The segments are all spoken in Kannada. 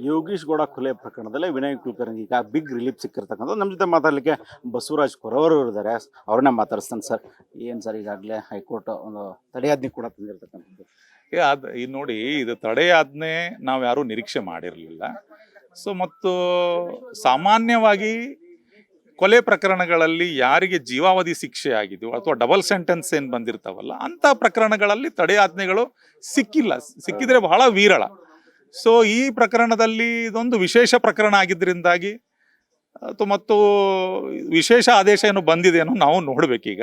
ಯೋಗೀಶ್ ಗೌಡ ಕೊಲೆ ಪ್ರಕರಣದಲ್ಲಿ ವಿನಯ್ ಕುಲಕರ್ಣಿ ಈಗ ಬಿಗ್ ರಿಲೀಫ್ ಸಿಕ್ಕಿರ್ತಕ್ಕಂಥ ನಮ್ಮ ಜೊತೆ ಮಾತಾಡಲಿಕ್ಕೆ ಬಸವರಾಜ್ ಕೊರವರು ಇದ್ದಾರೆ. ಅವ್ರನ್ನೇ ಮಾತಾಡಿಸ್ತಾನೆ. ಸರ್, ಏನು ಸರ್ ಈಗಾಗಲೇ ಹೈಕೋರ್ಟ್ ಒಂದು ತಡೆಯಾಜ್ಞೆ ಕೂಡ ತಂದಿರತಕ್ಕಂಥದ್ದು? ಈ ನೋಡಿ, ಇದು ತಡೆಯಾಜ್ಞೆ ನಾವು ಯಾರೂ ನಿರೀಕ್ಷೆ ಮಾಡಿರಲಿಲ್ಲ. ಸೊ ಮತ್ತು ಸಾಮಾನ್ಯವಾಗಿ ಕೊಲೆ ಪ್ರಕರಣಗಳಲ್ಲಿ ಯಾರಿಗೆ ಜೀವಾವಧಿ ಶಿಕ್ಷೆ ಆಗಿದೆಯೋ ಅಥವಾ ಡಬಲ್ ಸೆಂಟೆನ್ಸ್ ಏನು ಬಂದಿರ್ತಾವಲ್ಲ, ಅಂಥ ಪ್ರಕರಣಗಳಲ್ಲಿ ತಡೆಯಾಜ್ಞೆಗಳು ಸಿಕ್ಕಿದ್ರೆ ಬಹಳ ವಿರಳ. ಸೊ ಈ ಪ್ರಕರಣದಲ್ಲಿ ಇದೊಂದು ವಿಶೇಷ ಪ್ರಕರಣ ಆಗಿದ್ದರಿಂದಾಗಿ ಮತ್ತು ವಿಶೇಷ ಆದೇಶ ಏನು ಬಂದಿದೆ ಅನ್ನೋ ನಾವು ನೋಡಬೇಕೀಗ.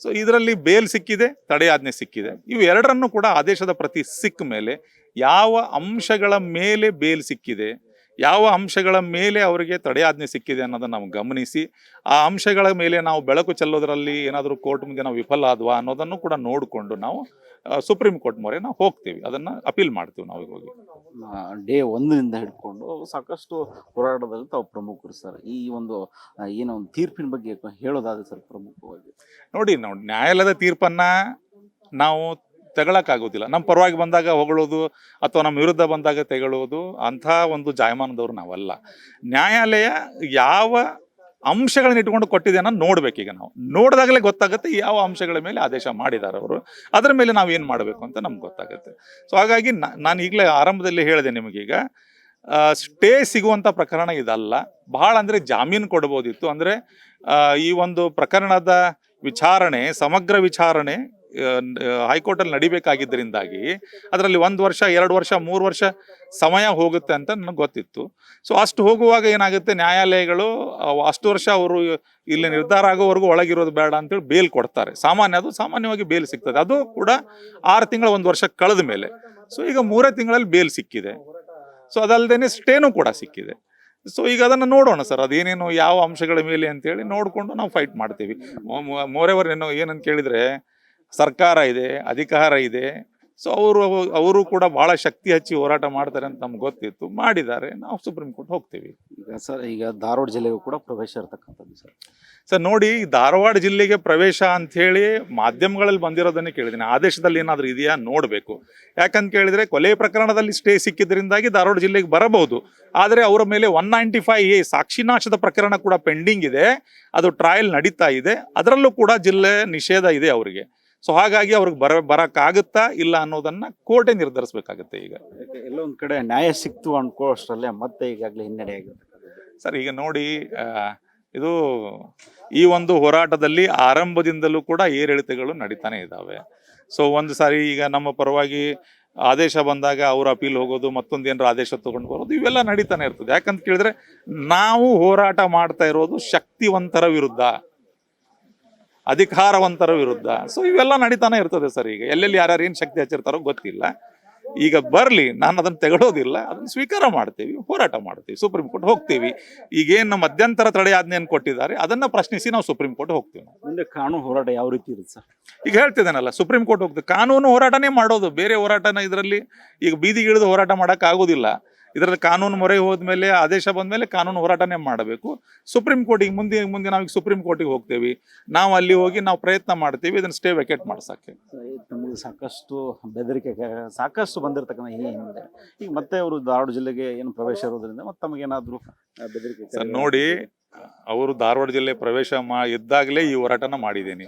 ಸೊ ಇದರಲ್ಲಿ ಬೇಲ್ ಸಿಕ್ಕಿದೆ, ತಡೆಯಾಜ್ಞೆ ಸಿಕ್ಕಿದೆ. ಇವು ಎರಡರನ್ನು ಕೂಡ ಆದೇಶದ ಪ್ರತಿ ಸಿಕ್ಕ ಮೇಲೆ ಯಾವ ಅಂಶಗಳ ಮೇಲೆ ಬೇಲ್ ಸಿಕ್ಕಿದೆ, ಯಾವ ಅಂಶಗಳ ಮೇಲೆ ಅವರಿಗೆ ತಡೆಯಾಜ್ಞೆ ಸಿಕ್ಕಿದೆ ಅನ್ನೋದನ್ನು ನಾವು ಗಮನಿಸಿ, ಆ ಅಂಶಗಳ ಮೇಲೆ ನಾವು ಬೆಳಕು ಚೆಲ್ಲೋದ್ರಲ್ಲಿ ಏನಾದರೂ ಕೋರ್ಟ್ ಮುಂದೆ ನಾವು ವಿಫಲ ಆದ್ವಾ ಅನ್ನೋದನ್ನು ಕೂಡ ನೋಡಿಕೊಂಡು ನಾವು ಸುಪ್ರೀಂ ಕೋರ್ಟ್ ಮೊರೆ ನಾವು ಹೋಗ್ತೀವಿ, ಅದನ್ನು ಅಪೀಲ್ ಮಾಡ್ತೀವಿ ನಾವು ಹೋಗಿ. ಡೇ 1 ಹಿಡ್ಕೊಂಡು ಸಾಕಷ್ಟು ಹೋರಾಟದಲ್ಲಿ ತಾವು ಪ್ರಮುಖರು ಸರ್. ಈ ಒಂದು ಏನೋ ಒಂದು ತೀರ್ಪಿನ ಬಗ್ಗೆ ಹೇಳೋದಾದ್ರೆ ಸರ್, ಪ್ರಮುಖವಾಗಿ ನೋಡಿ, ನ್ಯಾಯಾಲಯದ ತೀರ್ಪನ್ನ ನಾವು ತೆಗೊಳಕ್ಕಾಗೋದಿಲ್ಲ. ನಮ್ಮ ಪರವಾಗಿ ಬಂದಾಗ ಹೊಗಳೋದು ಅಥವಾ ನಮ್ಮ ವಿರುದ್ಧ ಬಂದಾಗ ತೆಗೊಳ್ಳೋದು ಅಂಥ ಒಂದು ಜಾಯಮಾನದವ್ರು ನಾವಲ್ಲ. ನ್ಯಾಯಾಲಯ ಯಾವ ಅಂಶಗಳನ್ನ ಇಟ್ಕೊಂಡು ಕೊಟ್ಟಿದೆ ಅನ್ನೋ ನೋಡ್ಬೇಕೀಗ. ನಾವು ನೋಡಿದಾಗಲೇ ಗೊತ್ತಾಗುತ್ತೆ ಯಾವ ಅಂಶಗಳ ಮೇಲೆ ಆದೇಶ ಮಾಡಿದ್ದಾರೆ ಅವರು, ಅದರ ಮೇಲೆ ನಾವು ಏನು ಮಾಡಬೇಕು ಅಂತ ನಮ್ಗೆ ಗೊತ್ತಾಗುತ್ತೆ. ಸೊ ಹಾಗಾಗಿ ನಾನು ಈಗಲೇ ಆರಂಭದಲ್ಲಿ ಹೇಳಿದೆ ನಿಮಗೀಗ, ಸ್ಟೇ ಸಿಗುವಂಥ ಪ್ರಕರಣ ಇದಲ್ಲ. ಬಹಳ ಅಂದರೆ ಜಾಮೀನು ಕೊಡ್ಬೋದಿತ್ತು. ಅಂದರೆ ಈ ಒಂದು ಪ್ರಕರಣದ ವಿಚಾರಣೆ, ಸಮಗ್ರ ವಿಚಾರಣೆ ಹೈಕೋರ್ಟಲ್ಲಿ ನಡಿಬೇಕಾಗಿದ್ದರಿಂದಾಗಿ ಅದರಲ್ಲಿ 1 ವರ್ಷ 2 ವರ್ಷ 3 ವರ್ಷ ಸಮಯ ಹೋಗುತ್ತೆ ಅಂತ ನನಗೆ ಗೊತ್ತಿತ್ತು. ಸೊ ಅಷ್ಟು ಹೋಗುವಾಗ ಏನಾಗುತ್ತೆ, ನ್ಯಾಯಾಲಯಗಳು ಅಷ್ಟು ವರ್ಷ ಅವರು ಇಲ್ಲಿ ನಿರ್ಧಾರ ಆಗೋವರೆಗೂ ಒಳಗಿರೋದು ಬೇಡ ಅಂತೇಳಿ ಬೇಲ್ ಕೊಡ್ತಾರೆ. ಅದು ಸಾಮಾನ್ಯವಾಗಿ ಬೇಲ್ ಸಿಗ್ತದೆ. ಅದು ಕೂಡ 6 ತಿಂಗಳ 1 ವರ್ಷ ಕಳೆದ ಮೇಲೆ. ಸೊ ಈಗ 3 ತಿಂಗಳಲ್ಲಿ ಬೇಲ್ ಸಿಕ್ಕಿದೆ. ಸೊ ಅದಲ್ಲದೆ ಸ್ಟೇನೂ ಕೂಡ ಸಿಕ್ಕಿದೆ. ಸೊ ಈಗ ಅದನ್ನು ನೋಡೋಣ ಸರ್, ಅದೇನೇನು ಯಾವ ಅಂಶಗಳ ಮೇಲೆ ಅಂತೇಳಿ ನೋಡಿಕೊಂಡು ನಾವು ಫೈಟ್ ಮಾಡ್ತೀವಿ. ಮೋರೆವರ್ ಏನಂತ ಕೇಳಿದರೆ, ಸರ್ಕಾರ ಇದೆ, ಅಧಿಕಾರ ಇದೆ. ಸೊ ಅವರು ಕೂಡ ಭಾಳ ಶಕ್ತಿ ಹಚ್ಚಿ ಹೋರಾಟ ಮಾಡ್ತಾರೆ ಅಂತ ನಮ್ಗೆ ಗೊತ್ತಿತ್ತು, ಮಾಡಿದ್ದಾರೆ. ನಾವು ಸುಪ್ರೀಂ ಕೋರ್ಟ್ ಹೋಗ್ತೀವಿ. ಈಗ ಸರ್, ಈಗ ಧಾರವಾಡ ಜಿಲ್ಲೆಗೂ ಕೂಡ ಪ್ರವೇಶ ಇರತಕ್ಕಂಥದ್ದು ಸರ್. ನೋಡಿ, ಧಾರವಾಡ ಜಿಲ್ಲೆಗೆ ಪ್ರವೇಶ ಅಂಥೇಳಿ ಮಾಧ್ಯಮಗಳಲ್ಲಿ ಬಂದಿರೋದನ್ನೇ ಕೇಳಿದ್ದೀನಿ. ಆದೇಶದಲ್ಲಿ ಏನಾದರೂ ಇದೆಯಾ ನೋಡಬೇಕು. ಯಾಕಂತ ಕೇಳಿದರೆ, ಕೊಲೆ ಪ್ರಕರಣದಲ್ಲಿ ಸ್ಟೇ ಸಿಕ್ಕಿದ್ರಿಂದಾಗಿ ಧಾರವಾಡ ಜಿಲ್ಲೆಗೆ ಬರಬಹುದು. ಆದರೆ ಅವರ ಮೇಲೆ 195A ಸಾಕ್ಷಿನಾಶದ ಪ್ರಕರಣ ಕೂಡ ಪೆಂಡಿಂಗ್ ಇದೆ. ಅದು ಟ್ರಯಲ್ ನಡೀತಾ ಇದೆ. ಅದರಲ್ಲೂ ಕೂಡ ಜಿಲ್ಲೆ ನಿಷೇಧ ಇದೆ ಅವರಿಗೆ. ಸೊ ಹಾಗಾಗಿ ಅವ್ರಿಗೆ ಬರೋಕ್ಕಾಗುತ್ತಾ ಇಲ್ಲ ಅನ್ನೋದನ್ನ ಕೋರ್ಟೇ ನಿರ್ಧರಿಸಬೇಕಾಗುತ್ತೆ. ಈಗ ಎಲ್ಲೊಂದು ಕಡೆ ನ್ಯಾಯ ಸಿಕ್ತು ಅನ್ಕೋ ಅಷ್ಟರಲ್ಲೇ ಮತ್ತೆ ಈಗಾಗಲೇ ಹಿನ್ನಡೆ ಆಗುತ್ತೆ ಸರ್. ಈಗ ನೋಡಿ, ಇದು ಈ ಒಂದು ಹೋರಾಟದಲ್ಲಿ ಆರಂಭದಿಂದಲೂ ಕೂಡ ಏರಿಳಿತಗಳು ನಡೀತಾನೆ ಇದ್ದಾವೆ. ಸೊ ಒಂದು ಸಾರಿ ಈಗ ನಮ್ಮ ಪರವಾಗಿ ಆದೇಶ ಬಂದಾಗ ಅವ್ರ ಅಪೀಲ್ ಹೋಗೋದು, ಮತ್ತೊಂದು ಏನಾರ ಆದೇಶ ತಗೊಂಡು ಬರೋದು, ಇವೆಲ್ಲ ನಡೀತಾನೆ ಇರ್ತದೆ. ಯಾಕಂತ ಕೇಳಿದ್ರೆ, ನಾವು ಹೋರಾಟ ಮಾಡ್ತಾ ಇರೋದು ಶಕ್ತಿವಂತರ ವಿರುದ್ಧ, ಅಧಿಕಾರವಂತರ ವಿರುದ್ಧ. ಸೊ ಇವೆಲ್ಲ ನಡೀತಾನೆ ಇರ್ತದೆ ಸರ್. ಈಗ ಎಲ್ಲೆಲ್ಲಿ ಯಾರ್ಯಾರು ಏನು ಶಕ್ತಿ ಹಚ್ಚಿರ್ತಾರೋ ಗೊತ್ತಿಲ್ಲ. ಈಗ ಬರಲಿ, ನಾನು ಅದನ್ನು ತೆಗೊಳ್ಳೋದಿಲ್ಲ, ಅದನ್ನು ಸ್ವೀಕಾರ ಮಾಡ್ತೀವಿ, ಹೋರಾಟ ಮಾಡ್ತೀವಿ, ಸುಪ್ರೀಂ ಕೋರ್ಟ್ ಹೋಗ್ತೀವಿ. ಈಗೇನು ಮಧ್ಯಂತರ ತಡೆಯಾಜ್ಞೆಯನ್ನು ಕೊಟ್ಟಿದ್ದಾರೆ ಅದನ್ನು ಪ್ರಶ್ನಿಸಿ ನಾವು ಸುಪ್ರೀಂ ಕೋರ್ಟ್ ಹೋಗ್ತೀವಿ. ಮುಂದೆ ಕಾನೂನು ಹೋರಾಟ ಯಾವ ರೀತಿ ಇರುತ್ತೆ ಸರ್? ಈಗ ಹೇಳ್ತಿದ್ದೇನಲ್ಲ, ಸುಪ್ರೀಂ ಕೋರ್ಟ್ ಹೋಗ್ತೀವಿ. ಕಾನೂನು ಹೋರಾಟನೇ ಮಾಡೋದು, ಬೇರೆ ಹೋರಾಟನ ಇದರಲ್ಲಿ ಈಗ ಬೀದಿಗಿಳಿದು ಹೋರಾಟ ಮಾಡೋಕ್ಕಾಗೋದಿಲ್ಲ. ಇದರಲ್ಲಿ ಕಾನೂನು ಮೊರೆ ಹೋದ್ಮೇಲೆ, ಆದೇಶ ಬಂದಮೇಲೆ ಕಾನೂನು ಹೋರಾಟನೇ ಮಾಡಬೇಕು. ಸುಪ್ರೀಂ ಕೋರ್ಟಿಗೆ ಮುಂದೆ ನಾವೀಗ ಸುಪ್ರೀಂ ಕೋರ್ಟಿಗೆ ಹೋಗ್ತೇವೆ. ನಾವು ಅಲ್ಲಿ ಹೋಗಿ ನಾವು ಪ್ರಯತ್ನ ಮಾಡ್ತೀವಿ ಇದನ್ನು ಸ್ಟೇ ವೆಕೇಟ್ ಮಾಡ್ಸೋಕ್ಕೆ. ನಮಗೆ ಸಾಕಷ್ಟು ಬೆದರಿಕೆ ಸಾಕಷ್ಟು ಬಂದಿರತಕ್ಕಂಥ ಈ ಹಿಂದೆ ಈಗ ಮತ್ತೆ ಅವರು ಧಾರವಾಡ ಜಿಲ್ಲೆಗೆ ಏನು ಪ್ರವೇಶ ಇರೋದ್ರಿಂದ ಮತ್ತೆ ತಮಗೇನಾದರೂ ಬೆದರಿಕೆ? ಸರ್ ನೋಡಿ, ಅವರು ಧಾರವಾಡ ಜಿಲ್ಲೆ ಪ್ರವೇಶ ಇದ್ದಾಗಲೇ ಈ ಹೋರಾಟನ ಮಾಡಿದ್ದೇನೆ.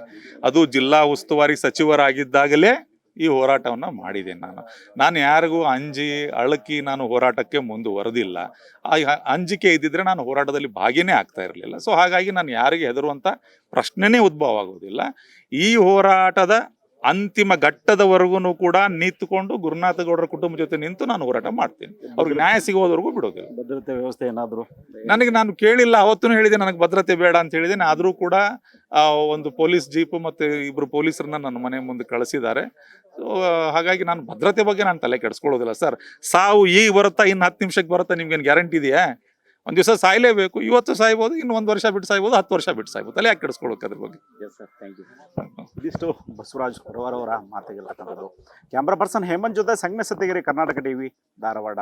ಅದು ಜಿಲ್ಲಾ ಉಸ್ತುವಾರಿ ಸಚಿವರಾಗಿದ್ದಾಗಲೇ ಈ ಹೋರಾಟವನ್ನು ಮಾಡಿದ್ದೇನೆ. ನಾನು ಯಾರಿಗೂ ಅಳಕಿ ನಾನು ಹೋರಾಟಕ್ಕೆ ಮುಂದುವರೆದಿಲ್ಲ. ಆ ಅಂಜಿಕೆ ಇದ್ದಿದ್ರೆ ನಾನು ಹೋರಾಟದಲ್ಲಿ ಭಾಗಿನೇ ಆಗ್ತಾ ಇರಲಿಲ್ಲ. ಸೊ ಹಾಗಾಗಿ ನಾನು ಯಾರಿಗೆ ಹೆದರುವಂಥ ಪ್ರಶ್ನೆನೇ ಉದ್ಭವ ಆಗೋದಿಲ್ಲ. ಈ ಹೋರಾಟದ ಅಂತಿಮ ಘಟ್ಟದವರೆಗೂ ಕೂಡ ನಿಂತುಕೊಂಡು ಗುರುನಾಥ ಗೌಡರ ಕುಟುಂಬ ಜೊತೆ ನಿಂತು ನಾನು ಹೋರಾಟ ಮಾಡ್ತೀನಿ. ಅವ್ರಿಗೆ ನ್ಯಾಯ ಸಿಗೋವರೆಗೂ ಬಿಡೋದಿಲ್ಲ. ಭದ್ರತೆ ವ್ಯವಸ್ಥೆ ಏನಾದರೂ ನಾನು ಕೇಳಿಲ್ಲ, ಅವತ್ತೂ ಹೇಳಿದೆ ನನಗೆ ಭದ್ರತೆ ಬೇಡ ಅಂತ ಹೇಳಿದ್ದೇನೆ. ಆದರೂ ಕೂಡ ಒಂದು ಪೊಲೀಸ್ ಜೀಪು ಮತ್ತು 2 ಪೊಲೀಸರನ್ನ ನನ್ನ ಮನೆ ಮುಂದೆ ಕಳಿಸಿದ್ದಾರೆ. ಸೊ ಹಾಗಾಗಿ ನಾನು ಭದ್ರತೆ ಬಗ್ಗೆ ನಾನು ತಲೆ ಕೆಡಿಸ್ಕೊಳ್ಳೋದಿಲ್ಲ ಸರ್. ಸಾವು ಈಗ ಬರುತ್ತಾ, ಇನ್ನು 10 ನಿಮಿಷಕ್ಕೆ ಬರುತ್ತಾ, ನಿಮ್ಗೇನು ಗ್ಯಾರಂಟಿ ಇದೆಯಾ? ಒಂದು ದಿವಸ ಸಾಯ್ಲೇಬೇಕು. ಇವತ್ತು ಸಾಯ್ಬೋದು, ಇನ್ನು 1 ವರ್ಷ ಬಿಟ್ಟು ಸಾಯ್ಬೋದು, 10 ವರ್ಷ ಬಿಟ್ಟು ಸಾಯ್ಬೋದು. ತಲೆ ಯಾಕೆ ಕೆಡಿಸ್ಕೊಳ್ಳೋಕೆ ಅದ್ರ ಬಗ್ಗೆ? Yes sir, thank you. ಇದಿಷ್ಟು ಬಸವರಾಜ್ ಕೊರವರವರ ಮಾತಿಗಿರ್ತಕ್ಕಂಥದ್ದು. ಕ್ಯಾಮ್ರಾ ಪರ್ಸನ್ ಹೇಮಂತ್ ಜೊತೆ ಸಂಘ ಸತ್ಯಗಿರಿ, ಕರ್ನಾಟಕ ಟಿವಿ, ಧಾರವಾಡ.